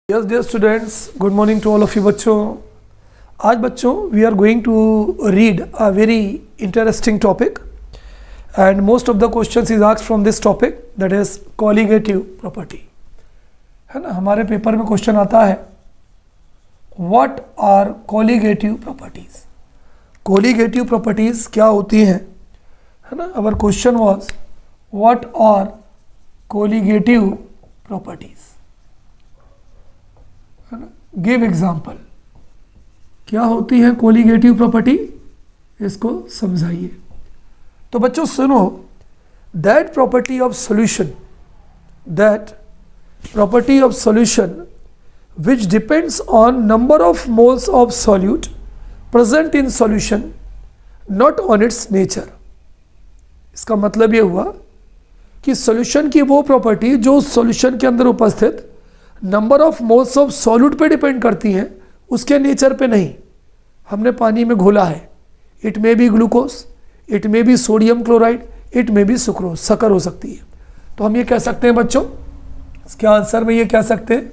Yes dear students, good morning to all of you बच्चों। आज बच्चों we are going to read a very interesting topic and most of the questions is asked from this topic, that is colligative property. है ना, हमारे paper में question आता है what are colligative properties. Colligative properties क्या होती हैं, है ना। Our question was what are colligative properties, है ना। गिव एग्जाम्पल, क्या होती है कोलिगेटिव प्रॉपर्टी, इसको समझाइए। तो बच्चों सुनो, that property of solution, that property of solution which depends on number of moles of solute present in solution not on its nature. इसका मतलब ये हुआ कि सॉल्यूशन की वो प्रॉपर्टी जो सॉल्यूशन के अंदर उपस्थित number of moles of solute पे डिपेंड करती हैं, उसके नेचर पे नहीं। हमने पानी में घोला है, it may be glucose, it may be sodium chloride, it may be sucrose, शक्कर हो सकती है। तो हम ये कह सकते हैं बच्चों, इसके आंसर में ये कह सकते हैं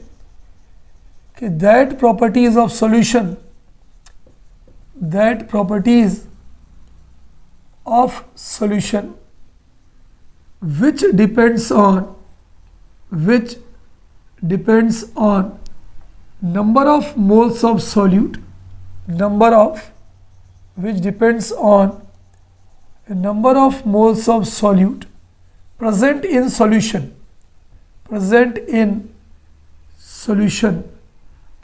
कि that properties of solution, that properties of solution which depends on number of moles of solute, which depends on number of moles of solute present in solution,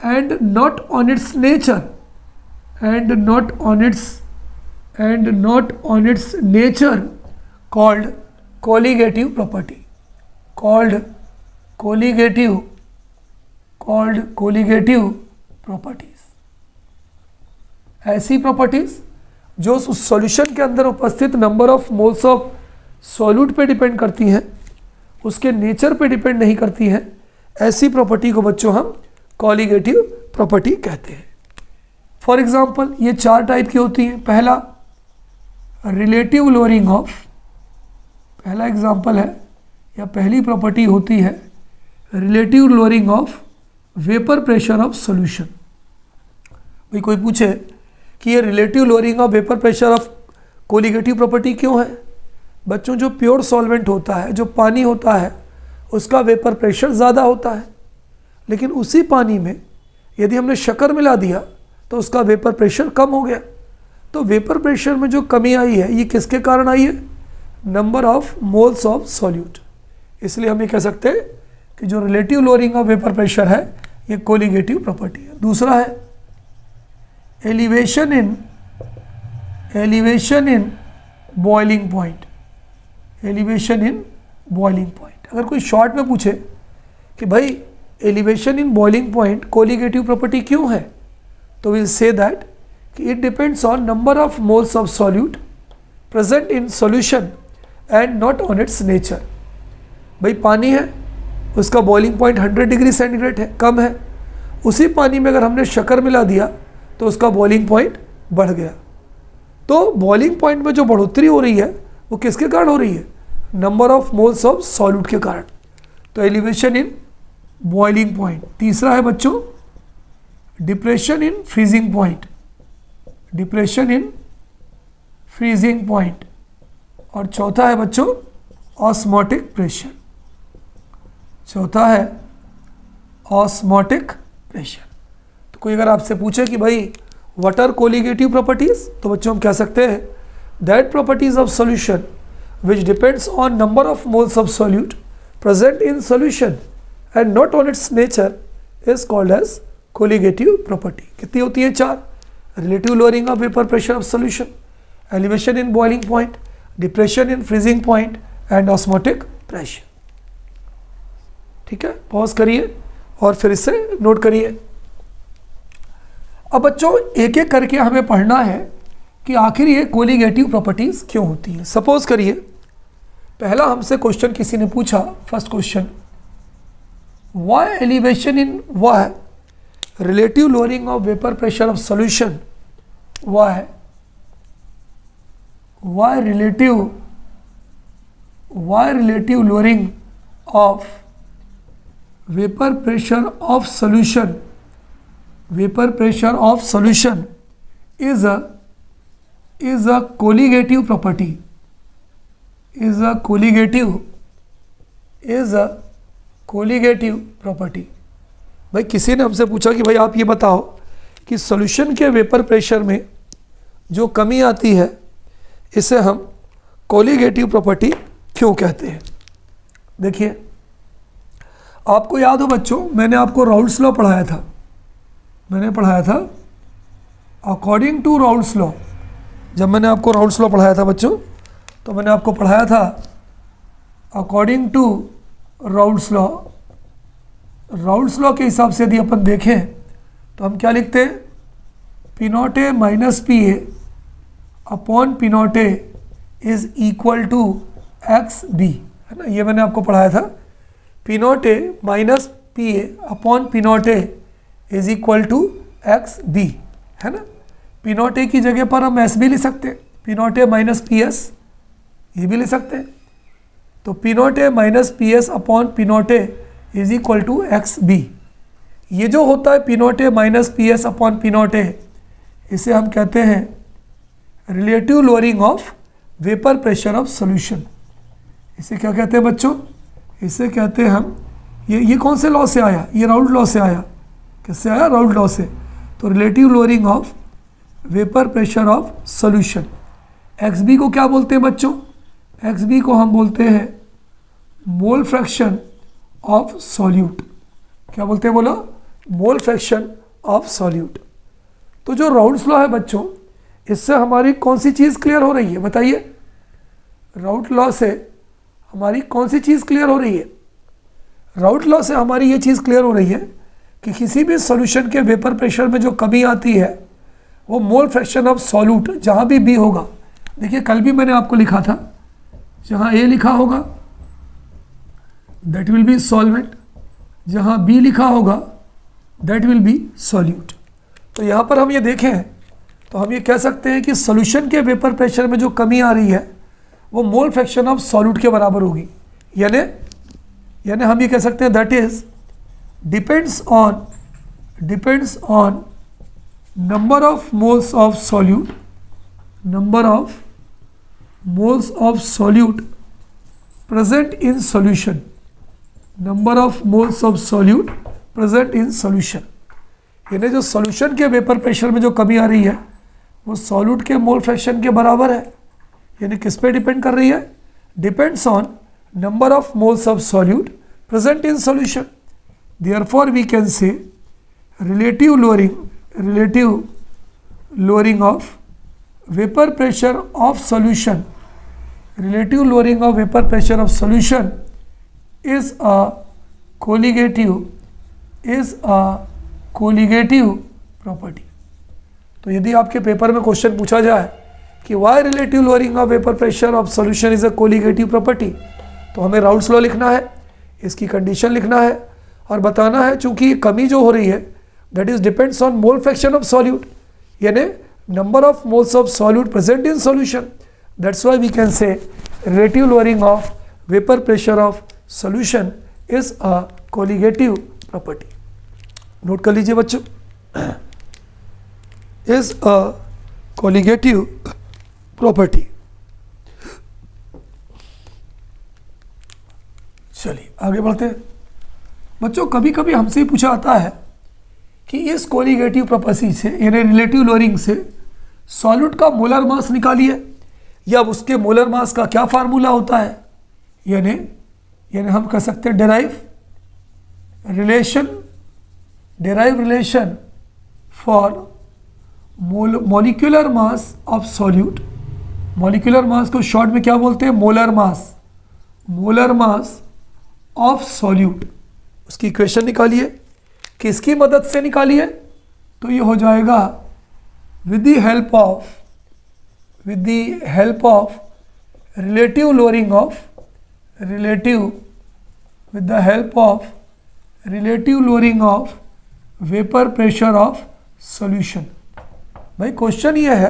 and not on its nature, and not on its nature, called colligative property, called colligative properties. ऐसी properties जो उस solution के अंदर उपस्थित number of moles of solute पे depend करती हैं, उसके नेचर पे डिपेंड नहीं करती हैं, ऐसी प्रॉपर्टी को बच्चों हम कॉलिगेटिव प्रॉपर्टी कहते हैं। फॉर एग्जांपल ये चार टाइप की होती हैं। पहला रिलेटिव लोअरिंग ऑफ, पहला एग्जांपल है या पहली प्रॉपर्टी होती है relative lowering of vapour pressure of solution. भाई कोई पूछे कि ये relative lowering of vapour pressure of colligative property क्यों है। बच्चों जो प्योर सॉल्वेंट होता है, जो पानी होता है, उसका वेपर प्रेशर ज़्यादा होता है, लेकिन उसी पानी में यदि हमने शक्कर मिला दिया तो उसका वेपर प्रेशर कम हो गया। तो वेपर प्रेशर में जो कमी आई है ये किसके कारण आई है, number of moles of solute. इसलिए हम ये कह सकते हैं कि जो relative lowering of vapour pressure है ये कोलिगेटिव प्रॉपर्टी है। दूसरा है elevation in boiling point, elevation in boiling point. अगर कोई शॉर्ट में पूछे कि भाई elevation in boiling point colligative property क्यों है, तो विल से दैट कि it depends on number of moles of solute present in solution and not on its nature. भाई पानी है, उसका बॉइलिंग पॉइंट 100 डिग्री सेंटीग्रेड है, कम है। उसी पानी में अगर हमने शक्कर मिला दिया तो उसका बॉइलिंग पॉइंट बढ़ गया। तो बॉइलिंग पॉइंट में जो बढ़ोतरी हो रही है वो किसके कारण हो रही है, number of moles of solute के कारण। तो एलिवेशन इन बॉइलिंग पॉइंट। तीसरा है बच्चों depression in freezing point, depression in freezing point. और चौथा है बच्चों ऑस्मोटिक प्रेशर, चौथा है ऑस्मोटिक प्रेशर। तो कोई अगर आपसे पूछे कि भाई व्हाट आर कोलिगेटिव प्रॉपर्टीज, तो बच्चों हम कह सकते हैं that properties of solution which depends on number of moles of solute present in solution and not on its nature is called as colligative property. कितनी होती है, चार। Relative lowering of vapour pressure of solution, elevation in boiling point, depression in freezing point and osmotic pressure. ठीक है, pause करिए और फिर इसे नोट करिए। अब बच्चों एक एक करके हमें पढ़ना है कि आखिर ये कोलिगेटिव प्रॉपर्टीज क्यों होती हैं। सपोज करिए पहला हमसे क्वेश्चन किसी ने पूछा, first question, why elevation in, why relative lowering of vapour pressure of solution, why relative lowering of vapour pressure of solution, vapour pressure of solution is a colligative property, is a colligative property. भाई किसी ने हमसे पूछा कि भाई आप ये बताओ कि सॉल्यूशन के वेपर प्रेशर में जो कमी आती है इसे हम कोलिगेटिव प्रॉपर्टी क्यों कहते हैं। देखिए आपको याद हो बच्चों, मैंने आपको राउल्स लॉ पढ़ाया था, अकॉर्डिंग टू राउल्स लॉ। जब मैंने आपको राउल्स लॉ पढ़ाया था बच्चों, तो मैंने आपको पढ़ाया था according to Raoult's law. Raoult's law के हिसाब से यदि अपन देखें तो हम क्या लिखते हैं, P naught A minus P A upon P naught A is equal to X B, है ना। ये मैंने आपको पढ़ाया था, P naught A minus P A upon P naught A is equal to X B, है ना। पी नॉट ए की जगह पर हम एस भी लिख सकते हैं, P naught A minus P S, ये भी लिख सकते हैं। तो P naught A minus P S upon P naught A is equal to X B. ये जो होता है P naught A minus P S upon P naught A, इसे हम कहते हैं relative lowering of vapour pressure of solution. इसे क्या कहते हैं बच्चों, इसे कहते हैं हम, ये कौन से लॉ से आया, ये राउल्ट लॉ से आया। किससे आया, राउल्ट लॉ से। तो relative lowering of vapour pressure of solution. X B को क्या बोलते हैं बच्चों, एक्स बी को हम बोलते हैं मोल फ्रैक्शन ऑफ सॉल्यूट। क्या बोलते हैं बोलो, मोल फ्रैक्शन ऑफ सॉल्यूट। तो जो राउल्ट्स लॉ है बच्चों, इससे हमारी कौन सी चीज़ क्लियर हो रही है बताइए। राउल्ट लॉ से हमारी कौन सी चीज़ क्लियर हो रही है। राउल्ट लॉ से हमारी ये चीज़ क्लियर हो रही है कि किसी भी सॉल्यूशन के वेपर प्रेशर में जो कमी आती है वो मोल फ्रैक्शन ऑफ सॉल्यूट जहाँ भी बी होगा। देखिए कल भी मैंने आपको लिखा था, जहाँ ए लिखा होगा दैट विल बी सॉल्वेंट, जहाँ बी लिखा होगा दैट विल बी सॉल्यूट। तो यहाँ पर हम ये देखें तो हम ये कह सकते हैं कि सॉल्यूशन के वेपर प्रेशर में जो कमी आ रही है वो मोल फ्रैक्शन ऑफ सॉल्यूट के बराबर होगी। यानी हम ये कह सकते हैं that is depends on number of moles of solute, number of moles of solute present in solution, number of moles of solute present in solution. यानी जो सॉल्यूशन के वेपर प्रेशर में जो कमी आ रही है वो सॉल्यूट के मोल फ्रैक्शन के बराबर है। यानी किस पे डिपेंड कर रही है, depends on number of moles of solute present in solution. Therefore we can say relative lowering of vapour pressure of solution, relative lowering of vapour pressure of solution is a colligative property. तो यदि आपके paper में question पूछा जाए कि why relative lowering of vapour pressure of solution is a colligative property, तो हमें Raoult's law लिखना है, इसकी कंडीशन लिखना है और बताना है चूंकि कमी जो हो रही है that is depends on mole fraction of solute, यानी number of moles of solute present in solution. That's why we can say relative lowering of vapour pressure of solution is a colligative property. Note कर लीजिए बच्चों, is a colligative property. चलिए आगे बढ़ते हैं बच्चों। कभी कभी हमसे पूछा आता है कि इस कोलिगेटिव प्रॉपर्टी से यानी रिलेटिव लोअरिंग से सॉल्यूट का मोलर मास निकालिए, या उसके मोलर मास का क्या फार्मूला होता है। यानी हम कह सकते हैं derive relation for molecular mass of solute. Molecular mass को शॉर्ट में क्या बोलते हैं, मोलर मास ऑफ सॉल्यूट। उसकी इक्वेशन निकालिए, किसकी मदद से निकालिए, तो ये हो जाएगा with the help of relative lowering of vapour pressure of solution. भाई क्वेश्चन ये है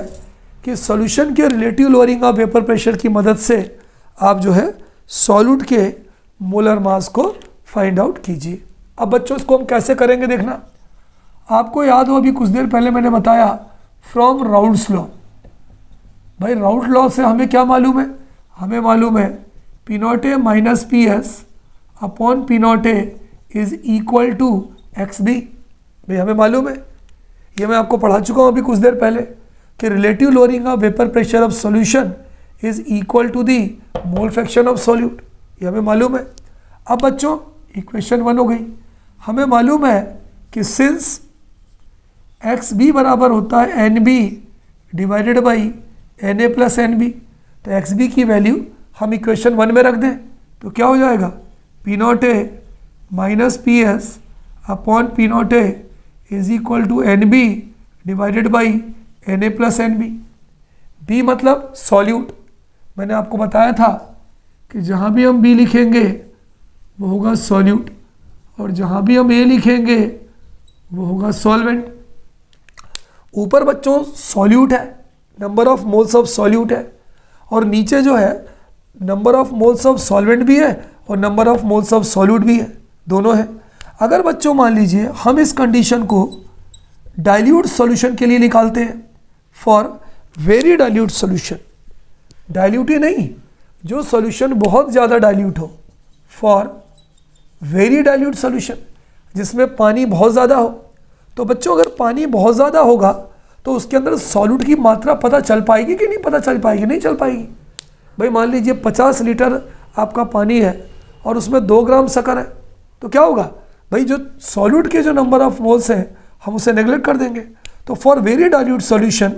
कि सॉल्यूशन के relative lowering of vapour pressure की मदद से आप जो है सॉल्यूट के मोलर मास को फाइंड आउट कीजिए। अब बच्चों इसको हम कैसे करेंगे देखना, आपको याद हो अभी कुछ देर पहले मैंने बताया फ्रॉम राउल्ट्स लॉ। भाई राउल्ट लॉ से हमें क्या मालूम है, हमें मालूम है P naught A minus P S upon P naught A is equal to X B. भाई हमें मालूम है, ये मैं आपको पढ़ा चुका हूँ अभी कुछ देर पहले कि relative lowering of vapour pressure of solution is equal to the mole fraction of solute, ये हमें मालूम है। अब बच्चों इक्वेशन 1 हो गई, हमें मालूम है कि सिंस एक्स बी बराबर होता है N B divided by N A plus N B, तो एक्स बी की वैल्यू हम इक्वेशन 1 में रख दें तो क्या हो जाएगा, P naught A minus P S upon P naught A is equal to N B divided by N A plus N B. B मतलब सॉल्यूट, मैंने आपको बताया था कि जहाँ भी हम बी लिखेंगे वो होगा सॉल्यूट और जहाँ भी हम ए लिखेंगे वो होगा सॉल्वेंट। ऊपर बच्चों सॉल्यूट है, number of moles of solute है, और नीचे जो है number of moles of solvent भी है और number of moles of solute भी है, दोनों है। अगर बच्चों मान लीजिए हम इस कंडीशन को डाइल्यूट सॉल्यूशन के लिए निकालते हैं, for very dilute solution, dilute ही नहीं, जो सॉल्यूशन बहुत ज़्यादा डाइल्यूट हो, फॉर वेरी डाइल्यूट सॉल्यूशन जिसमें पानी बहुत ज़्यादा हो, तो बच्चों अगर पानी बहुत ज़्यादा होगा तो उसके अंदर सॉल्यूट की मात्रा पता चल पाएगी कि नहीं पता चल पाएगी, नहीं चल पाएगी। भाई मान लीजिए 50 लीटर आपका पानी है और उसमें 2 ग्राम शक्कर है, तो क्या होगा भाई, जो सॉल्यूट के जो नंबर ऑफ मोल्स हैं हम उसे नेग्लेक्ट कर देंगे। तो for very dilute solution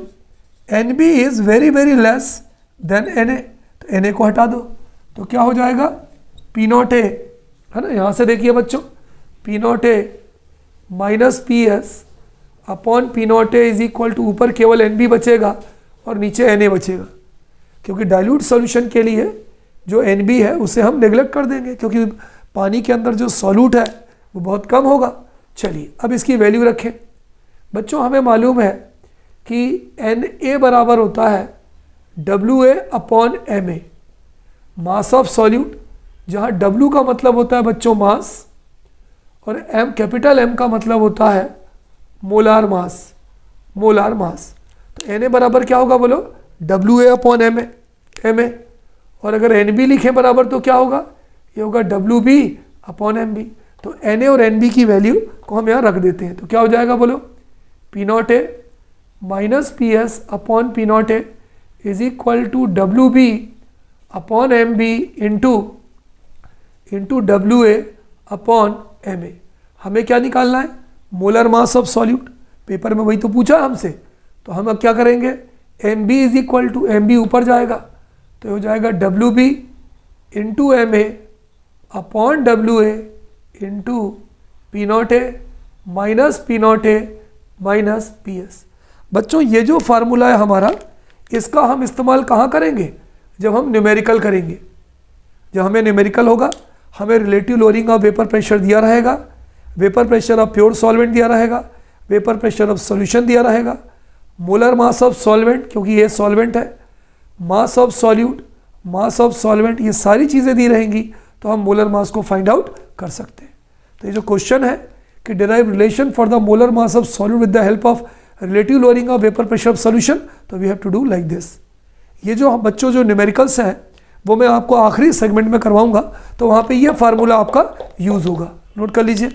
N B is very very less than N A, तो एन ए को हटा दो तो क्या हो जाएगा, पी नॉट ए, है ना, यहाँ से देखिए बच्चों P naught A minus P S upon P naught A is equal to, ऊपर केवल एन बी बचेगा और नीचे एन ए बचेगा, क्योंकि डाइल्यूट सॉल्यूशन के लिए जो एन बी है उसे हम नेग्लेक्ट कर देंगे क्योंकि पानी के अंदर जो सॉल्यूट है वो बहुत कम होगा। चलिए अब इसकी वैल्यू रखें। बच्चों हमें मालूम है कि एन ए बराबर होता है W A upon M A, mass of solute, जहाँ डब्ल्यू का मतलब होता है बच्चों मास और एम कैपिटल एम का मतलब होता है मोलार मास, मोलार मास। तो एन ए बराबर क्या होगा बोलो, W A upon M A, और अगर एन बी लिखें बराबर तो क्या होगा, ये होगा W B upon M B. तो एन ए और एन बी की वैल्यू को हम यहाँ रख देते हैं तो क्या हो जाएगा बोलो, P naught A minus P S upon P naught A is equal to W B upon M B into W A upon M A. हमें क्या निकालना है, molar mass of solute, paper में वही तो पूछा हमसे। तो हम अब क्या करेंगे, M B is equal to, M B ऊपर जाएगा तो हो जाएगा W B into M A upon W A into P naught A minus P naught A minus P S. बच्चों ये जो फार्मूला है हमारा, इसका हम इस्तेमाल कहाँ करेंगे, जब हम न्यूमेरिकल करेंगे। जब हमें न्यूमेरिकल होगा, हमें relative lowering of vapour pressure दिया रहेगा, vapour pressure of pure solvent दिया रहेगा, वेपर प्रेशर ऑफ सॉल्यूशन दिया रहेगा, मोलर मास ऑफ सॉल्वेंट क्योंकि ये सॉल्वेंट है, mass of solute, mass of solvent, ये सारी चीज़ें दी रहेंगी तो हम मोलर मास को फाइंड आउट कर सकते हैं। तो ये जो क्वेश्चन है कि derive relation for the molar mass of solute with the help of relative lowering of vapour pressure of solution, तो we have to do like this. ये जो बच्चों जो न्यूमेरिकल्स हैं वो मैं आपको आखिरी सेगमेंट में करवाऊंगा, तो वहाँ पे ये फार्मूला आपका यूज़ होगा। नोट कर लीजिए,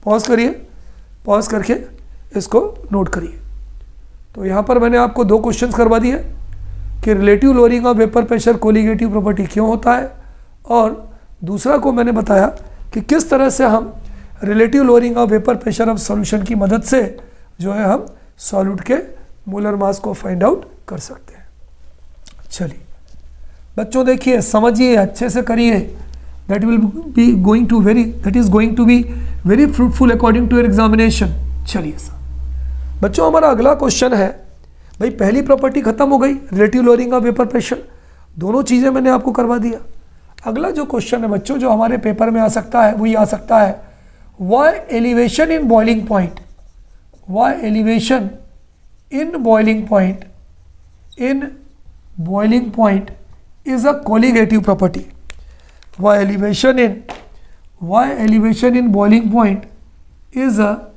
पॉज करिए, पॉज करके इसको नोट करिए। तो यहाँ पर मैंने आपको 2 क्वेश्चंस करवा दिए कि relative lowering of vapour pressure colligative property क्यों होता है, और दूसरा को मैंने बताया कि किस तरह से हम relative lowering of vapour pressure of solution की मदद से जो है हम सॉल्यूट के मोलर मास को फाइंड आउट कर सकते हैं। चलिए बच्चों देखिए, समझिए, अच्छे से करिए, that is going to be very fruitful according to your examination। चलिए सर बच्चों हमारा अगला क्वेश्चन है, भाई पहली प्रॉपर्टी खत्म हो गई, relative lowering of vapour pressure, दोनों चीज़ें मैंने आपको करवा दिया। अगला जो क्वेश्चन है बच्चों जो हमारे पेपर में आ सकता है वो ये आ सकता है, why elevation in boiling point, why elevation in boiling point is a colligative property, why elevation in why elevation in boiling point is a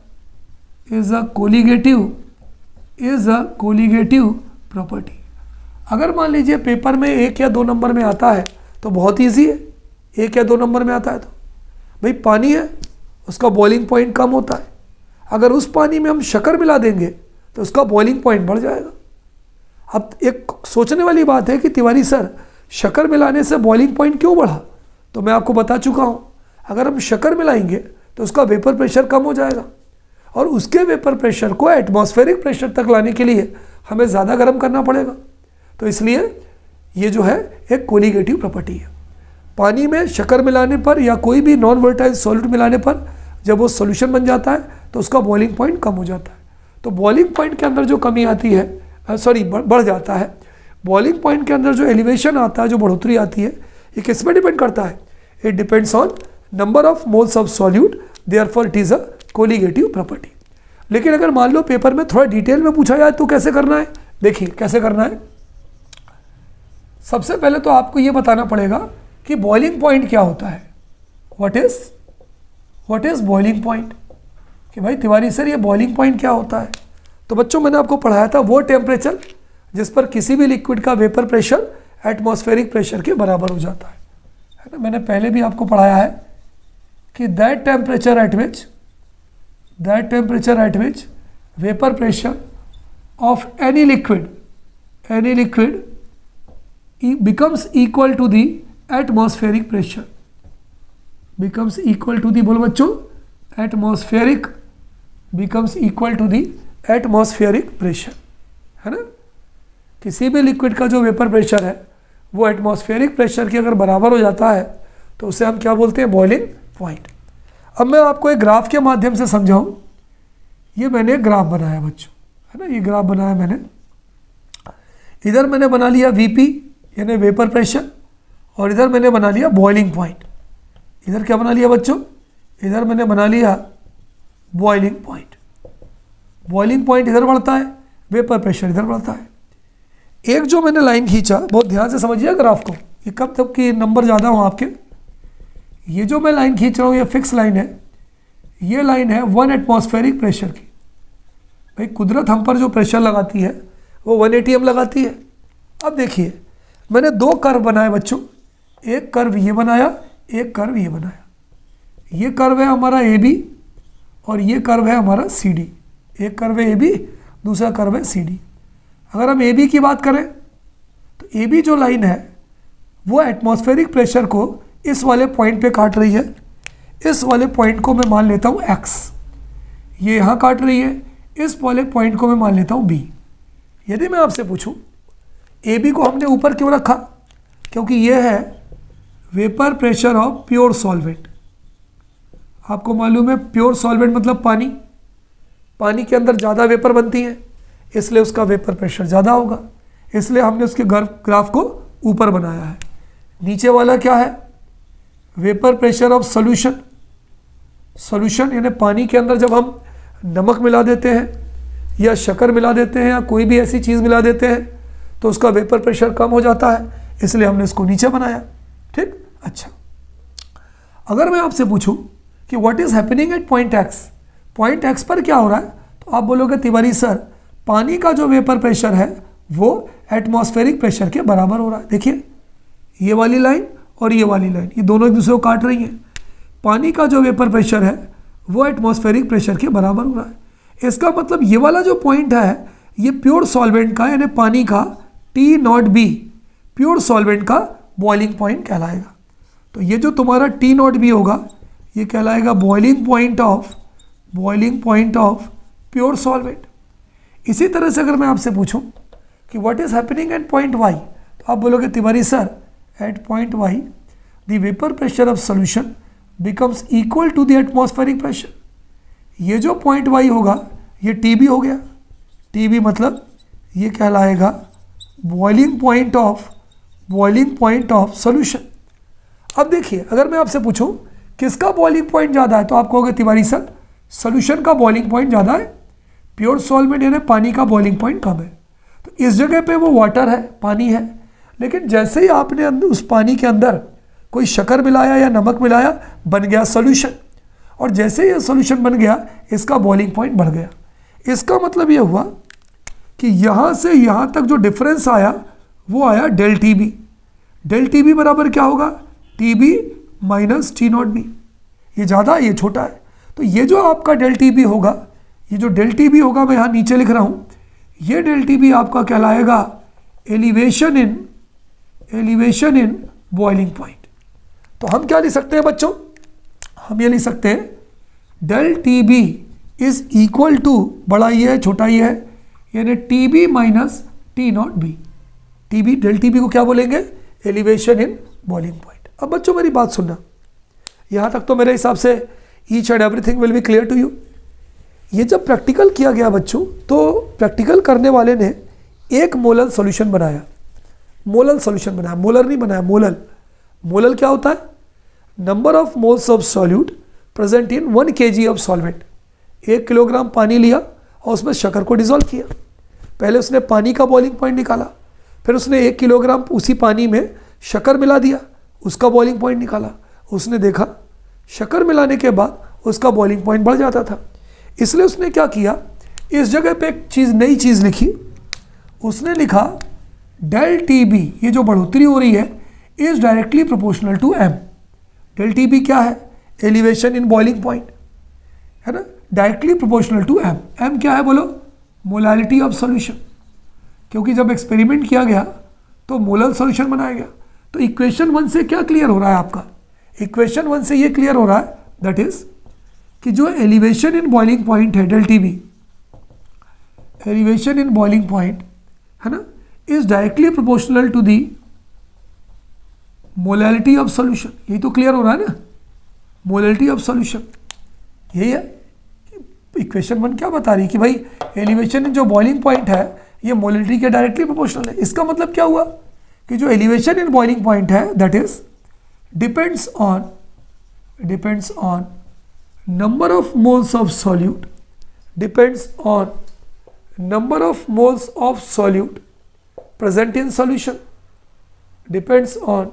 colligative property। अगर मान लीजिए पेपर में 1 या 2 नंबर में आता है तो बहुत ईजी है, 1 या 2 नंबर में आता है तो भाई पानी है उसका बॉइलिंग पॉइंट कम होता है, अगर उस पानी में हम शक्कर मिला देंगे तो उसका बॉइलिंग पॉइंट बढ़ जाएगा। अब एक सोचने वाली बात है कि तिवारी सर शक्कर मिलाने से बॉइलिंग पॉइंट क्यों बढ़ा, तो मैं आपको बता चुका हूँ, अगर हम शक्कर मिलाएंगे तो उसका वेपर प्रेशर कम हो जाएगा और उसके वेपर प्रेशर को एटमॉस्फेरिक प्रेशर तक लाने के लिए हमें ज़्यादा गर्म करना पड़ेगा। तो इसलिए ये जो है एक कोलिगेटिव प्रॉपर्टी है। पानी में शक्कर मिलाने पर या कोई भी नॉन वोलेटाइल सॉल्यूट मिलाने पर जब वो सॉल्यूशन बन जाता है तो उसका बॉइलिंग पॉइंट कम हो जाता है। तो बॉइलिंग पॉइंट के अंदर जो कमी आती है, बढ़ जाता है, बॉइलिंग पॉइंट के अंदर जो एलिवेशन आता है, जो बढ़ोतरी आती है, ये किस में डिपेंड करता है? It depends on number of moles of solute, therefore it is a colligative property. लेकिन अगर मान लो पेपर में थोड़ा डिटेल में पूछा जाए तो कैसे करना है? देखिए कैसे करना है। सबसे पहले तो आपको ये बताना पड़ेगा कि बॉइलिंग पॉइंट क्या होता है। व्हाट इज बॉइलिंग पॉइंट, कि भाई तिवारी सर ये बॉइलिंग पॉइंट क्या होता है? तो बच्चों मैंने आपको पढ़ाया था वो टेम्परेचर जिस पर किसी भी लिक्विड का वेपर प्रेशर एटमॉस्फेरिक प्रेशर के बराबर हो जाता है ना। मैंने पहले भी आपको पढ़ाया है कि that temperature at which vapour pressure of any liquid becomes equal to the atmospheric pressure, becomes equal to the, बोलो बच्चों, atmospheric, becomes equal to the atmospheric pressure, है ना। किसी भी लिक्विड का जो वेपर प्रेशर है वो एटमॉस्फेरिक प्रेशर के अगर बराबर हो जाता है तो उसे हम क्या बोलते हैं? Boiling point. अब मैं आपको एक ग्राफ के माध्यम से समझाऊं। ये मैंने एक ग्राफ बनाया बच्चों, है ना, ये ग्राफ बनाया मैंने। इधर मैंने बना लिया VP यानी वेपर प्रेशर और इधर मैंने बना लिया बॉइलिंग पॉइंट। इधर क्या बना लिया बच्चों? इधर मैंने बना लिया बॉइलिंग पॉइंट। बॉइलिंग पॉइंट इधर बढ़ता है, वेपर प्रेशर इधर बढ़ता है। एक जो मैंने लाइन खींचा, बहुत ध्यान से समझिए ग्राफ को, ये कब तक कि नंबर ज़्यादा हो आपके। ये जो मैं लाइन खींच रहा हूँ ये फिक्स लाइन है, ये लाइन है 1 एटमॉस्फेरिक प्रेशर की। भाई कुदरत हम पर जो प्रेशर लगाती है वो 1 ATM लगाती है। अब देखिए मैंने 2 कर्व बनाए बच्चों, एक कर्व ये बनाया, एक कर्व ये बनाया। ये कर्व है हमारा AB और ये कर्व है हमारा CD। एक कर्व है AB, दूसरा कर्व है CD। अगर हम AB की बात करें तो AB जो लाइन है वो एटमॉस्फेरिक प्रेशर को इस वाले पॉइंट पे काट रही है। इस वाले पॉइंट को मैं मान लेता हूँ X, ये यहाँ काट रही है। इस वाले पॉइंट को मैं मान लेता हूँ B। यदि मैं आपसे पूछूं AB को हमने ऊपर क्यों रखा? क्योंकि ये है vapour pressure of pure solvent. आपको मालूम है प्योर सॉल्वेंट मतलब पानी, पानी के अंदर ज़्यादा वेपर बनती है इसलिए उसका वेपर प्रेशर ज़्यादा होगा, इसलिए हमने उसके ग्राफ को ऊपर बनाया है। नीचे वाला क्या है? Vapour pressure of solution. Solution यानी पानी के अंदर जब हम नमक मिला देते हैं या शक्कर मिला देते हैं या कोई भी ऐसी चीज़ मिला देते हैं तो उसका वेपर प्रेशर कम हो जाता है, इसलिए हमने इसको नीचे बनाया। ठीक, अच्छा। अगर मैं आपसे पूछूं कि what is happening at point X, point X पर क्या हो रहा है, तो आप बोलोगे तिवारी सर पानी का जो वेपर प्रेशर है वो एटमॉस्फेरिक प्रेशर के बराबर हो रहा है। देखिए ये वाली लाइन और ये वाली लाइन, ये दोनों एक दूसरे को काट रही हैं। पानी का जो वेपर प्रेशर है वो एटमॉस्फेरिक प्रेशर के बराबर हो रहा है। इसका मतलब ये वाला जो पॉइंट है ये प्योर सॉल्वेंट का यानी पानी का T0B, प्योर सॉल्वेंट का बॉइलिंग पॉइंट कहलाएगा। तो ये जो तुम्हारा T0B होगा ये कहलाएगा boiling point of pure solvent. इसी तरह से अगर मैं आपसे पूछूं कि what is happening at point Y, तो आप बोलोगे Tiwari sir at point Y the vapour pressure of solution becomes equal to the atmospheric pressure. ये जो पॉइंट Y होगा ये TB हो गया। TB मतलब ये कहलाएगा बॉइलिंग पॉइंट ऑफ सॉल्यूशन। अब देखिए अगर मैं आपसे पूछूं किसका बॉइलिंग पॉइंट ज़्यादा है, तो आप कहोगे तिवारी सर सॉल्यूशन का बॉइलिंग पॉइंट ज़्यादा है, प्योर सॉल्वेंट यानी पानी का बॉइलिंग पॉइंट कम है। तो इस जगह पे वो वाटर है, पानी है, लेकिन जैसे ही आपने उस पानी के अंदर कोई शक्कर मिलाया या नमक मिलाया, बन गया सॉल्यूशन। और जैसे ये सॉल्यूशन बन गया, इसका बॉइलिंग पॉइंट बढ़ गया। इसका मतलब ये हुआ कि यहाँ से यहाँ तक जो डिफरेंस आया वो आया del T B. Del T B बराबर क्या होगा? T B minus T naught B. ये ज़्यादा है, ये छोटा है, तो ये जो आपका डेल टी बी होगा, ये जो डेल टी बी होगा मैं यहाँ नीचे लिख रहा हूँ, ये डेल टी बी आपका कहलाएगा एलिवेशन इन बॉइलिंग पॉइंट। तो हम क्या लिख सकते हैं बच्चों? हम ये लिख सकते हैं del T B is equal to, बड़ा ये है छोटा ये है, यानी T B minus T naught B. T B, del T B को क्या बोलेंगे? Elevation in boiling point. अब बच्चों मेरी बात सुनना, यहाँ तक तो मेरे हिसाब से each and everything will be clear to you. ये जब प्रैक्टिकल किया गया बच्चों, तो प्रैक्टिकल करने वाले ने एक मोलल सॉल्यूशन बनाया। मोलल सॉल्यूशन बनाया, मोलर नहीं बनाया, मोलल। मोलल क्या होता है? Number of moles of solute present in 1 kg of solvent. 1 kilogram पानी लिया और उसमें शक्कर को डिसॉल्व किया। पहले उसने पानी का बॉइलिंग पॉइंट निकाला, फिर उसने 1 किलोग्राम उसी पानी में शक्कर मिला दिया, उसका बॉइलिंग पॉइंट निकाला। उसने देखा शक्कर मिलाने के बाद उसका बॉइलिंग पॉइंट बढ़ जाता था। इसलिए उसने क्या किया, इस जगह पे एक चीज़, नई चीज़ लिखी। उसने लिखा डेल टी बी, ये जो बढ़ोतरी हो रही है, is directly proportional to M. Del T B क्या है? एलिवेशन इन बॉइलिंग पॉइंट, है ना, directly proportional to M. M क्या है बोलो? Molality of solution. क्योंकि जब एक्सपेरिमेंट किया गया तो मोलर सॉल्यूशन बनाया गया। तो इक्वेशन 1 से क्या क्लियर हो रहा है आपका? इक्वेशन 1 से ये क्लियर हो रहा है, दैट इज कि जो एलिवेशन इन बॉइलिंग पॉइंट है del T B, elevation in boiling point, है ना, is directly proportional to the molality of solution. यही तो क्लियर हो रहा है ना, मोलैलिटी ऑफ सॉल्यूशन। यही है इक्वेशन 1 क्या बता रही है कि भाई एलिवेशन इन जो बॉइलिंग पॉइंट है ये मोलैलिटी के डायरेक्टली प्रोपोर्शनल है। इसका मतलब क्या हुआ कि जो एलिवेशन इन बॉइलिंग पॉइंट है that is depends on number of moles of solute, depends on number of moles of solute present in solution, depends on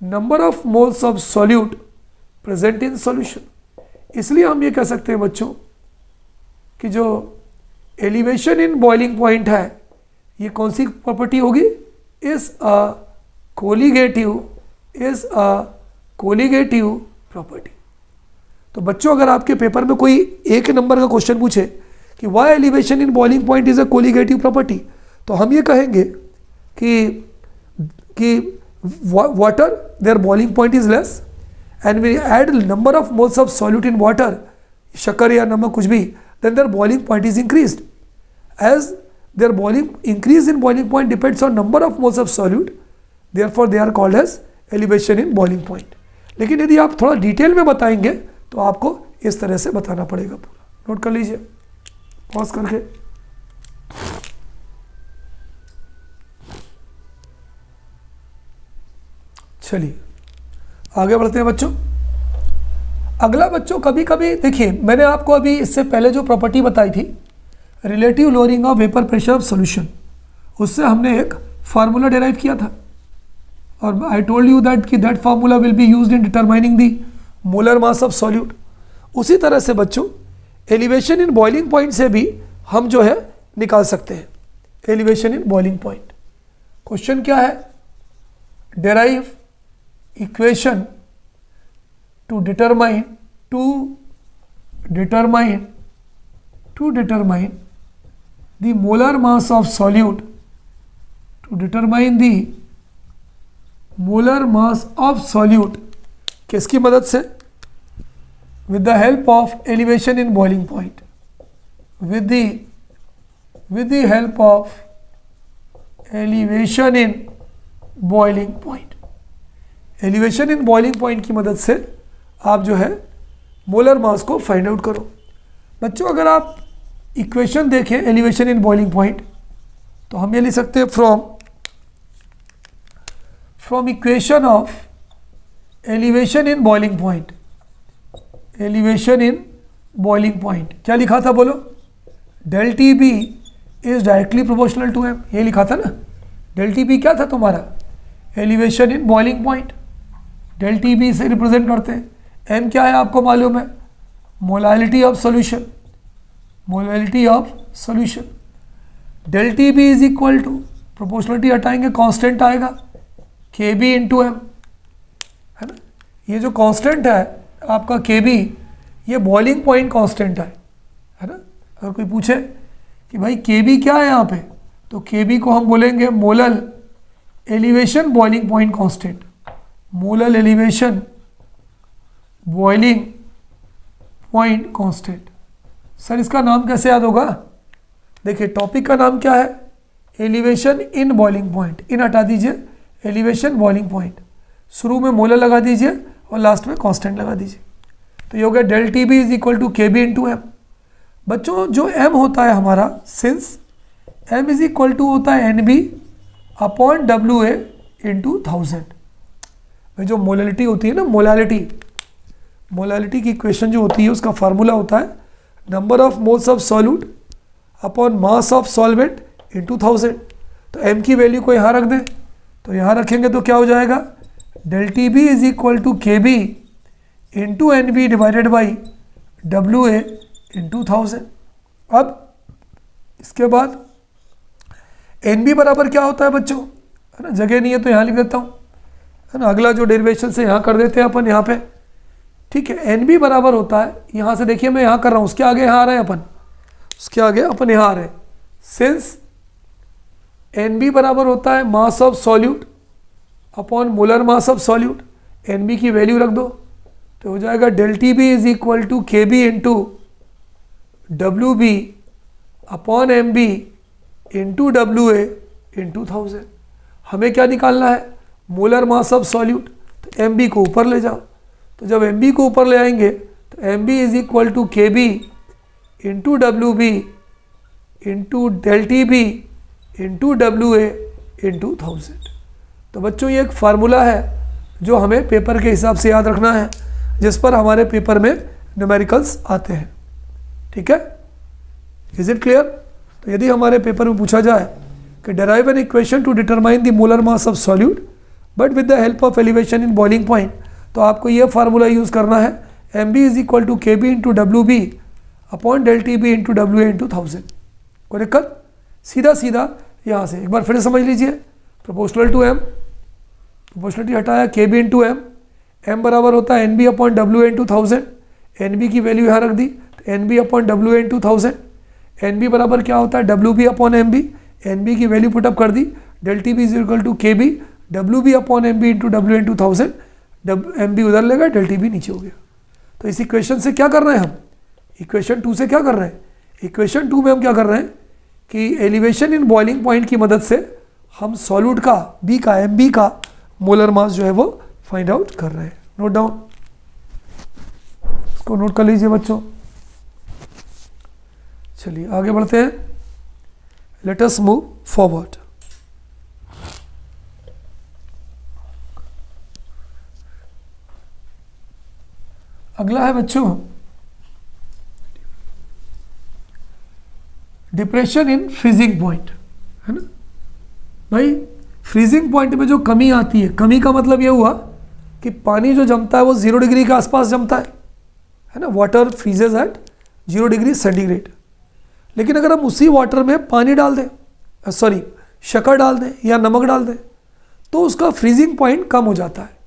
number of moles of solute present in solution। इसलिए हम ये कह सकते हैं बच्चों कि जो एलिवेशन इन बॉइलिंग पॉइंट है ये कौन सी प्रॉपर्टी होगी? Is a colligative property. तो बच्चों अगर आपके पेपर में कोई एक नंबर का क्वेश्चन पूछे कि why elevation in boiling point is a colligative property, तो हम ये कहेंगे कि water their boiling point is less and we add number of moles of solute in water, शक्कर या नमक कुछ भी, then their boiling point is increased. As their boiling increase in boiling point depends on number of moles of solute, therefore they are called as elevation in boiling point. लेकिन यदि आप थोड़ा detail में बताएंगे तो आपको इस तरह से बताना पड़ेगा पूरा। नोट कर लीजिए पॉज करके। चलिए आगे बढ़ते हैं बच्चों। अगला बच्चों, कभी कभी देखिए मैंने आपको अभी इससे पहले जो प्रॉपर्टी बताई थी relative lowering of vapour pressure of solution, उससे हमने एक फार्मूला डिराइव किया था और आई टोल्ड यू दैट कि that formula will be used in determining the molar mass of solute. उसी तरह से बच्चों एलिवेशन इन बॉइलिंग पॉइंट से भी हम जो है निकाल सकते हैं elevation in boiling point. Question क्या है? Derive equation to determine the molar mass of solute, to determine the molar mass of solute किसकी मदद से? with the help of elevation in boiling point, with the help of elevation in boiling point। elevation in boiling point की मदद से आप जो है molar मास को फाइंड आउट करो। बच्चों अगर आप इक्वेशन देखें एलिवेशन इन बॉइलिंग पॉइंट तो हम ये लिख सकते हैं from equation of elevation in boiling point, elevation in boiling point क्या लिखा था बोलो? Del T B is directly proportional to M, ये लिखा था ना। डेल टी बी क्या था तुम्हारा? Elevation in boiling point. Del T B से रिप्रेजेंट करते हैं। एम क्या है आपको मालूम है, molality of solution, molality of solution. Del T B is equal to, proportionality हटाएंगे कांस्टेंट आएगा के बी इंटू एम, है ना। ये जो कांस्टेंट है आपका के बी, ये बॉइलिंग पॉइंट कांस्टेंट है ना। अगर कोई पूछे कि भाई के बी क्या है यहाँ पे, तो के बी को हम बोलेंगे molal elevation boiling point constant, molal elevation boiling point constant. Sir इसका नाम कैसे याद होगा, देखिए टॉपिक का नाम क्या है, एलिवेशन इन बॉइलिंग पॉइंट, इन हटा दीजिए, एलिवेशन बॉइलिंग पॉइंट, शुरू में मोलर लगा दीजिए और लास्ट में कांस्टेंट लगा दीजिए। तो ये हो गया del T B is equal to K B into M. बच्चों जो एम होता है हमारा, since M is equal to होता है N B upon W A into 1000। जो मोलैलिटी होती है ना, मोलैलिटी, मोलैलिटी की इक्वेशन जो होती है उसका फार्मूला होता है number of moles of solute upon mass of solvent into 1000। तो m की वैल्यू को यहाँ रख दें, तो यहाँ रखेंगे तो क्या हो जाएगा, del T B is equal to K B into N B divided by W A into 1000। अब इसके बाद एन बी बराबर क्या होता है बच्चों, है ना, जगह नहीं है तो यहाँ लिख देता हूँ, है ना। अगला जो डेरिवेशन से यहाँ कर देते हैं अपन यहाँ पे, ठीक है। एन बी बराबर होता है, यहाँ से देखिए मैं यहाँ कर रहा हूँ, उसके आगे यहाँ आ रहे हैं अपन, उसके आगे अपन यहाँ आ रहे हैं। सिंस एन बी बराबर होता है mass of solute upon molar mass of solute, N B की वैल्यू रख दो तो हो जाएगा del T B is equal to K B into W B upon M B into W A into 1000। हमें क्या निकालना है, मोलर मास ऑफ सॉल्यूट, तो एम बी को ऊपर ले जाओ, तो जब एम बी को ऊपर ले आएंगे तो M B is equal to K B into W B into del T B into W A into 1000। तो बच्चों ये एक फार्मूला है जो हमें पेपर के हिसाब से याद रखना है, जिस पर हमारे पेपर में न्यूमेरिकल्स आते हैं, ठीक है। Is it clear. तो यदि हमारे पेपर में पूछा जाए कि derive an equation to determine the molar mass of solute but with the help of elevation in boiling point, तो आपको ये फार्मूला यूज़ करना है, M B is equal to K B into W B upon del T B into W A into 1000। कोई दिक्कत, सीधा सीधा यहाँ से एक बार फिर समझ लीजिए, प्रोपोर्शनल टू एम, प्रोपोर्शनलिटी हटाया के बी इंटू एम, एम बराबर होता है N B upon W A into 1000, N B की वैल्यू यहाँ रख दी, तो N B upon W A into 1000, N B बराबर क्या होता है W B upon M B, N B की वैल्यू पुटअप कर दी, del T B is equal to K B W B upon M B into W into 1000, M B उधर लेगा, del T B नीचे हो गया। तो इस इक्वेशन से क्या कर रहे हैं हम, इक्वेशन 2 से क्या कर रहे हैं, इक्वेशन 2 में हम क्या कर रहे हैं कि एलिवेशन इन बॉइलिंग पॉइंट की मदद से हम सॉल्यूट का बी का एम बी का मोलर मास जो है वो फाइंड आउट कर रहे हैं। नोट डाउन, इसको नोट कर लीजिए बच्चों। चलिए आगे बढ़ते हैं, लेट अस मूव फॉरवर्ड। अगला है बच्चों डिप्रेशन इन फ्रीजिंग पॉइंट, है ना। भाई फ्रीजिंग पॉइंट में जो कमी आती है, कमी का मतलब ये हुआ कि पानी जो जमता है वो 0 डिग्री के आसपास जमता है ना, water freezes at 0 degree centigrade. लेकिन अगर हम उसी वाटर में पानी डाल दें, सॉरी शक्कर डाल दें या नमक डाल दें, तो उसका फ्रीजिंग पॉइंट कम हो जाता है।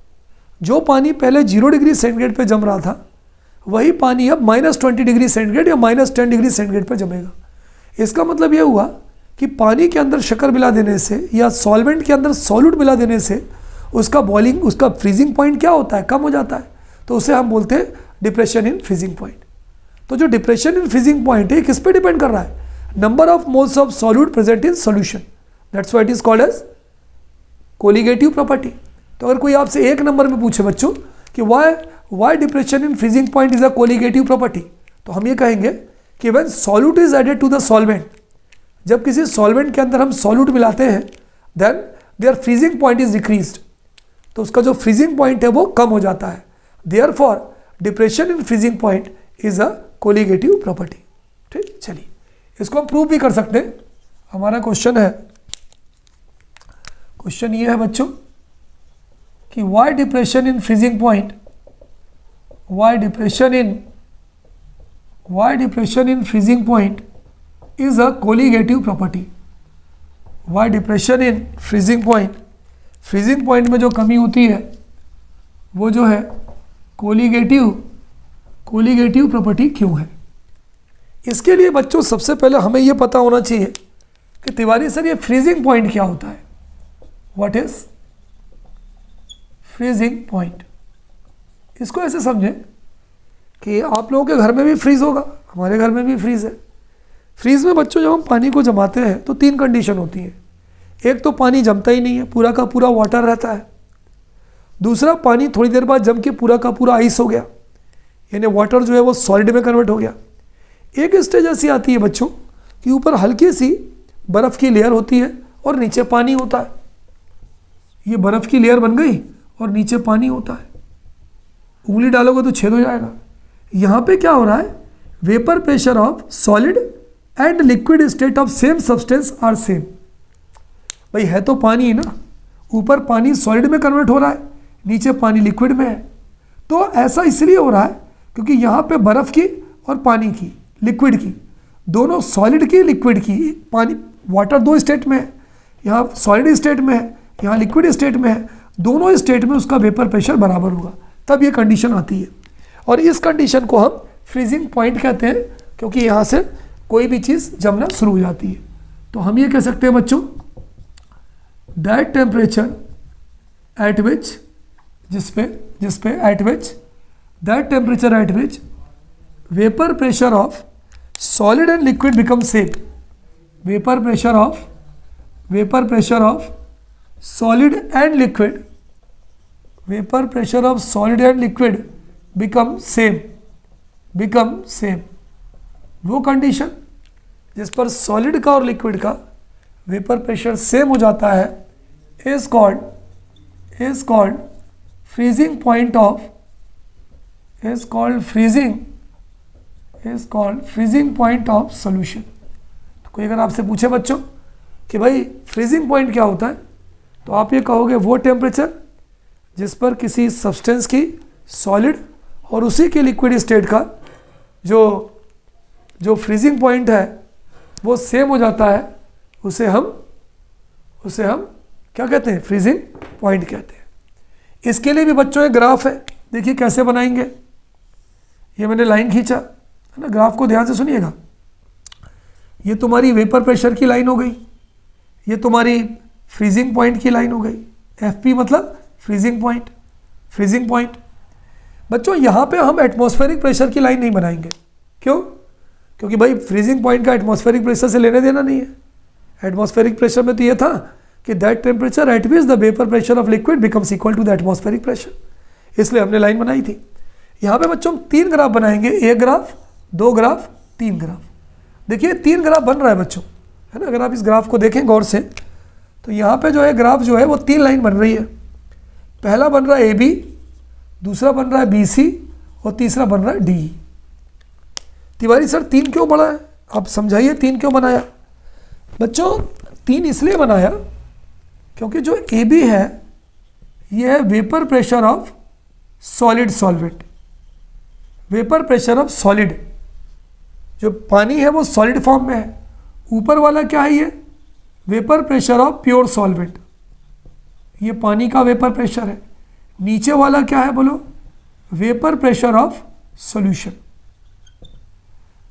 जो पानी पहले 0 डिग्री सेंटीग्रेड पे जम रहा था, वही पानी अब -20 डिग्री सेंटीग्रेड या -10 डिग्री सेंटीग्रेड पे जमेगा। इसका मतलब ये हुआ कि पानी के अंदर शक्कर मिला देने से या सॉल्वेंट के अंदर सॉल्यूट मिला देने से उसका बॉइलिंग, उसका फ्रीजिंग पॉइंट क्या होता है, कम हो जाता है। तो उसे हम बोलते हैं डिप्रेशन इन फ्रीजिंग पॉइंट। तो जो डिप्रेशन इन फ्रीजिंग पॉइंट है किस पे डिपेंड कर रहा है, number of moles of solute present in solution, that's why it is called as colligative property. तो अगर कोई आपसे एक नंबर में पूछे बच्चों कि why depression in freezing point is a colligative property, तो हम ये कहेंगे कि when solute is added to the solvent, जब किसी सॉल्वेंट के अंदर हम सॉल्यूट मिलाते हैं, then their freezing point is decreased, तो उसका जो फ्रीजिंग पॉइंट है वो कम हो जाता है। Therefore depression in freezing point is a colligative property. ठीक, चलिए इसको हम प्रूव भी कर सकते हैं। हमारा क्वेश्चन है, क्वेश्चन ये है बच्चों कि why depression in freezing point, why depression in freezing point is a colligative property. Why depression in freezing point में जो कमी होती है वो जो है कोलिगेटिव प्रॉपर्टी क्यों है। इसके लिए बच्चों सबसे पहले हमें ये पता होना चाहिए कि तिवारी सर ये फ्रीजिंग पॉइंट क्या होता है। What is freezing point? इसको ऐसे समझें कि आप लोगों के घर में भी फ्रीज होगा, हमारे घर में भी फ्रीज है। फ्रीज में बच्चों जब हम पानी को जमाते हैं तो 3 कंडीशन होती है। एक तो पानी जमता ही नहीं है, पूरा का पूरा वाटर रहता है। दूसरा, पानी थोड़ी देर बाद जम के पूरा का पूरा आइस हो गया, यानी वाटर जो है वो सॉलिड में कन्वर्ट हो गया। एक स्टेज ऐसी आती है बच्चों कि ऊपर हल्की सी बर्फ़ की लेयर होती है और नीचे पानी होता है। ये बर्फ़ की लेयर बन गई और नीचे पानी होता है, उंगली डालोगे तो छेद हो जाएगा। यहाँ पे क्या हो रहा है, vapour pressure of solid and liquid state of same substance are same. भाई है तो पानी है ना, ऊपर पानी सॉलिड में कन्वर्ट हो रहा है, नीचे पानी लिक्विड में है। तो ऐसा इसलिए हो रहा है क्योंकि यहाँ पे बर्फ़ की और पानी की, लिक्विड की, दोनों, सॉलिड की लिक्विड की, पानी वाटर 2 स्टेट में है, यहाँ सॉलिड स्टेट में है, यहाँ लिक्विड स्टेट में है। दोनों स्टेट में उसका वेपर प्रेशर बराबर होगा, तब ये कंडीशन आती है। और इस कंडीशन को हम फ्रीजिंग पॉइंट कहते हैं क्योंकि यहाँ से कोई भी चीज़ जमना शुरू हो जाती है। तो हम ये कह सकते हैं बच्चों, that temperature at which, that temperature at which vapour pressure of solid and liquid become same. Vapour pressure of solid and liquid, vapour pressure of solid and liquid become same. वो कंडीशन जिस पर solid का और liquid का vapour pressure same हो जाता है is called freezing point of, freezing point of solution. तो कोई अगर आपसे पूछे बच्चों कि भाई फ्रीजिंग पॉइंट क्या होता है, तो आप ये कहोगे वो टेम्परेचर जिस पर किसी सब्सटेंस की सॉलिड और उसी के लिक्विड स्टेट का जो फ्रीजिंग पॉइंट है वो सेम हो जाता है, उसे हम क्या कहते हैं, फ्रीजिंग पॉइंट कहते हैं। इसके लिए भी बच्चों एक ग्राफ है, देखिए कैसे बनाएंगे। ये मैंने लाइन खींचा है ना, ग्राफ को ध्यान से सुनिएगा। ये तुम्हारी वेपर प्रेशर की लाइन हो गई, ये तुम्हारी फ्रीजिंग पॉइंट की लाइन हो गई। FP मतलब फ्रीजिंग पॉइंट। बच्चों यहाँ पे हम एटमॉस्फेरिक प्रेशर की लाइन नहीं बनाएंगे। क्यों? क्योंकि भाई फ्रीजिंग पॉइंट का एटमॉस्फेरिक प्रेशर से लेने देना नहीं है। एटमॉस्फेरिक प्रेशर में तो ये था कि that temperature at which the vapour pressure of liquid becomes equal to the atmospheric pressure, इसलिए हमने लाइन बनाई थी। यहाँ पे बच्चों हम 3 ग्राफ बनाएंगे, 1 ग्राफ, 2 ग्राफ, 3 ग्राफ। देखिए 3 ग्राफ बन रहा है बच्चों, है ना। अगर आप इस ग्राफ को देखें गौर से तो यहाँ पे जो है ग्राफ जो है वो 3 लाइन बन रही है। पहला बन रहा है AB, दूसरा बन रहा है BC और तीसरा बन रहा है DE। तिवारी सर 3 क्यों बना है, आप समझाइए 3 क्यों बनाया। बच्चों 3 इसलिए बनाया क्योंकि जो AB है ये है vapour pressure of solid solvent. Vapour pressure of solid, जो पानी है वो सॉलिड फॉर्म में है। ऊपर वाला क्या है, ये vapour pressure of pure solvent, ये पानी का वेपर प्रेशर है। नीचे वाला क्या है बोलो, वेपर प्रेशर ऑफ सॉल्यूशन।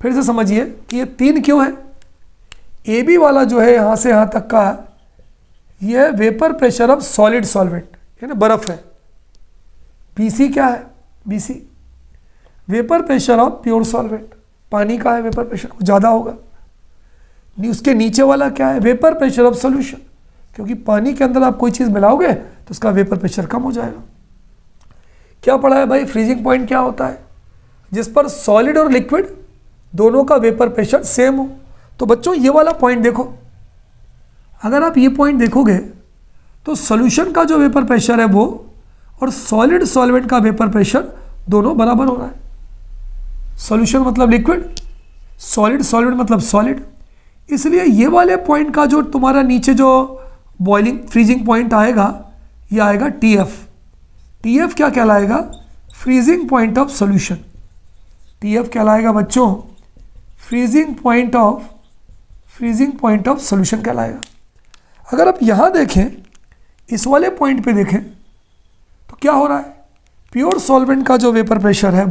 फिर से समझिए कि ये 3 क्यों है। AB वाला जो है यहाँ से यहाँ तक का, ये है vapour pressure of solid solvent, यानी बर्फ है। BC क्या है, BC vapour pressure of pure solvent, पानी का है वेपर प्रेशर, ज़्यादा होगा। उसके नीचे वाला क्या है, वेपर प्रेशर ऑफ सॉल्यूशन, क्योंकि पानी के अंदर आप कोई चीज़ मिलाओगे तो उसका वेपर प्रेशर कम हो जाएगा। क्या पढ़ा है भाई, फ्रीजिंग पॉइंट क्या होता है, जिस पर सॉलिड और लिक्विड दोनों का वेपर प्रेशर सेम हो। तो बच्चों ये वाला पॉइंट देखो, अगर आप ये पॉइंट देखोगे तो सॉल्यूशन का जो वेपर प्रेशर है वो और सॉलिड सॉल्वेंट का वेपर प्रेशर दोनों बराबर हो रहा है। सॉल्यूशन मतलब लिक्विड, सॉलिड सॉल्वेंट मतलब सॉलिड। इसलिए ये वाले पॉइंट का जो तुम्हारा नीचे जो बॉइलिंग फ्रीजिंग पॉइंट आएगा, ये आएगा TF, TF क्या कहलाएगा? Freezing point of solution. TF कहलाएगा बच्चों फ्रीजिंग पॉइंट ऑफ सॉल्यूशन कहलाएगा। अगर आप यहाँ देखें, इस वाले पॉइंट पे देखें तो क्या हो रहा है? प्योर सॉल्वेंट का जो वेपर प्रेशर है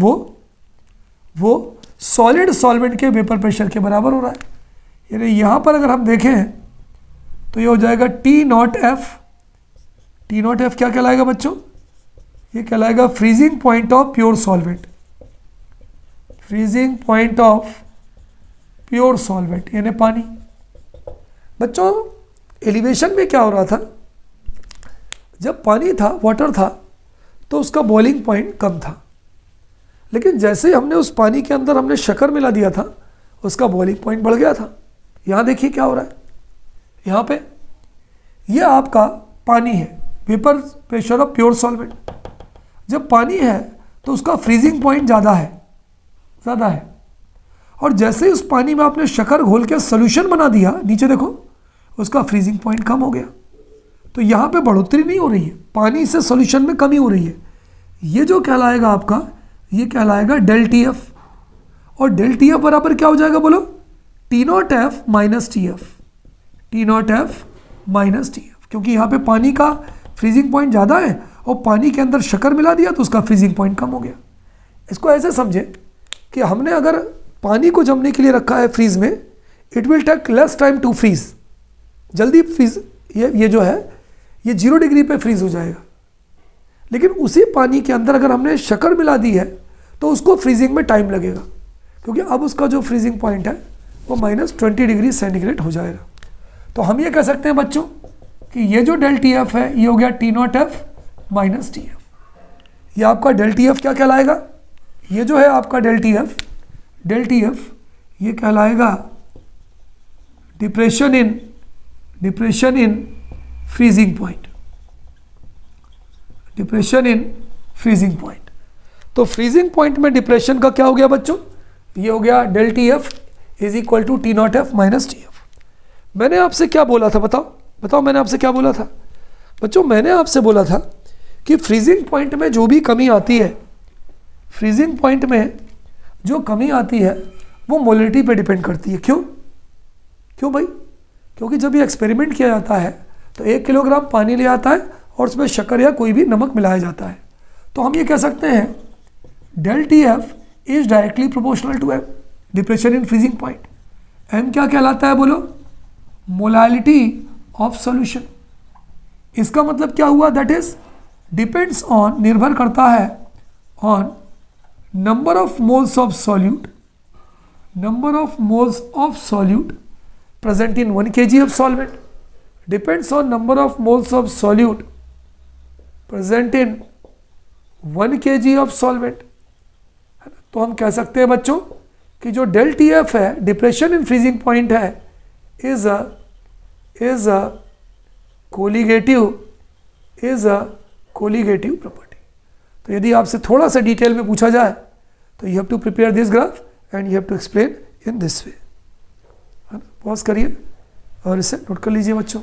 वो सॉलिड सॉल्वेंट के वेपर प्रेशर के बराबर हो रहा है। यानी यहाँ पर अगर हम देखें तो ये हो जाएगा T0F। T0F क्या कहलाएगा बच्चों? ये कहलाएगा freezing point of pure solvent. Freezing point of pure solvent यानी पानी। बच्चों एलिवेशन में क्या हो रहा था? जब पानी था, वाटर था, तो उसका बॉइलिंग पॉइंट कम था, लेकिन जैसे ही हमने उस पानी के अंदर हमने शक्कर मिला दिया था, उसका बॉइलिंग पॉइंट बढ़ गया था। यहाँ देखिए क्या हो रहा है, यहाँ पे ये आपका पानी है, vapour pressure of pure solvent. जब पानी है तो उसका फ्रीजिंग पॉइंट ज़्यादा है, और जैसे ही उस पानी में आपने शक्कर घोल के सोल्यूशन बना दिया, नीचे देखो उसका फ्रीजिंग पॉइंट कम हो गया। तो यहाँ पे बढ़ोतरी नहीं हो रही है, पानी से सॉल्यूशन में कमी हो रही है। ये जो कहलाएगा आपका, ये कहलाएगा डेल TF। और डेल TF बराबर क्या हो जाएगा बोलो? T0F minus TF। T0F minus TF, क्योंकि यहाँ पे पानी का फ्रीजिंग पॉइंट ज़्यादा है और पानी के अंदर शक्कर मिला दिया तो उसका फ्रीजिंग पॉइंट कम हो गया। इसको ऐसे समझे कि हमने अगर पानी को जमने के लिए रखा है फ्रीज में, it will take less time to freeze, जल्दी फ्रीज, ये जो है ये 0 डिग्री पे फ्रीज हो जाएगा। लेकिन उसी पानी के अंदर अगर हमने शक्कर मिला दी है तो उसको फ्रीजिंग में टाइम लगेगा, क्योंकि अब उसका जो फ्रीजिंग पॉइंट है वो -20 डिग्री सेंटीग्रेड हो जाएगा। तो हम ये कह सकते हैं बच्चों कि ये जो डेल TF है ये हो गया T0F माइनस TF। ये आपका डेल TF क्या कहलाएगा? ये जो है आपका डेल TF ये कहलाएगा depression in freezing point. Depression in freezing point. तो फ्रीजिंग पॉइंट में डिप्रेशन का क्या हो गया बच्चों? ये हो गया del TF is equal to T0F minus TF। मैंने आपसे क्या बोला था? बताओ मैंने आपसे क्या बोला था बच्चों? मैंने आपसे बोला था कि फ्रीजिंग पॉइंट में जो भी कमी आती है, फ्रीजिंग पॉइंट में जो कमी आती है वो मोलरिटी पे डिपेंड करती है। क्यों भाई? क्योंकि जब ये एक्सपेरिमेंट किया जाता है तो 1 किलोग्राम पानी ले आता है और उसमें शक्कर या कोई भी नमक मिलाया जाता है। तो हम ये कह सकते हैं del TF is directly proportional to M, depression in freezing point. M क्या कहलाता है बोलो? Molality of solution. इसका मतलब क्या हुआ? दैट इज डिपेंड्स ऑन, निर्भर करता है on number of moles of solute, present in 1 kg of solvent, depends on number of moles of solute present in 1 kg of solvent। तो हम कह सकते हैं बच्चों कि जो डेल TF है, डिप्रेशन इन फ्रीजिंग पॉइंट है, इज अ कोलिगेटिव प्रॉपर्टी। तो यदि आपसे थोड़ा सा डिटेल में पूछा जाए तो you have to prepare this graph and you have to explain in this way. Pause करिए और इसे नोट कर लीजिए बच्चों।